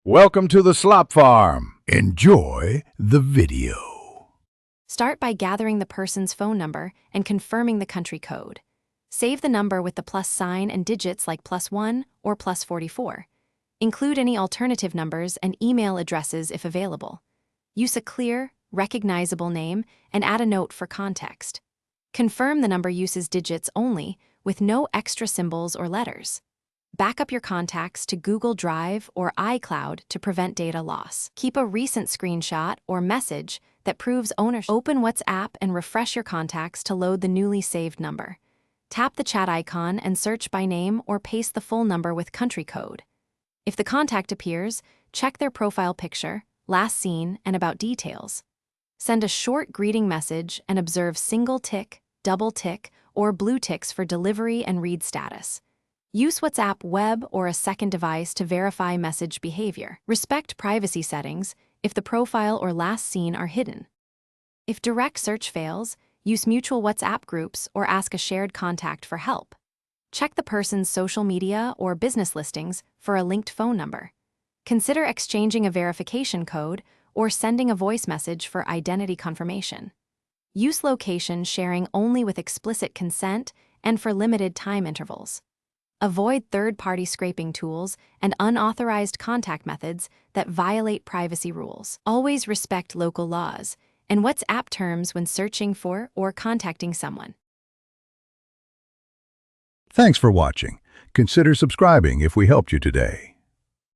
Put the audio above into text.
Welcome to the Slop Farm. Enjoy the video. Start by gathering the person's phone number and confirming the country code. Save the number with the plus sign and digits like +1 or +44. Include any alternative numbers and email addresses if available. Use a clear, recognizable name and add a note for context. Confirm the number uses digits only with no extra symbols or letters. Back up your contacts to Google Drive or iCloud to prevent data loss. Keep a recent screenshot or message that proves ownership. Open WhatsApp and refresh your contacts to load the newly saved number. Tap the chat icon and search by name or paste the full number with country code. If the contact appears, check their profile picture, last seen, and about details. Send a short greeting message and observe single tick, double tick, or blue ticks for delivery and read status. Use WhatsApp web or a second device to verify message behavior. Respect privacy settings if the profile or last seen are hidden. If direct search fails, use mutual WhatsApp groups or ask a shared contact for help. Check the person's social media or business listings for a linked phone number. Consider exchanging a verification code or sending a voice message for identity confirmation. Use location sharing only with explicit consent and for limited time intervals. Avoid third-party scraping tools and unauthorized contact methods that violate privacy rules. Always respect local laws and WhatsApp terms when searching for or contacting someone. Thanks for watching. Consider subscribing if we helped you today.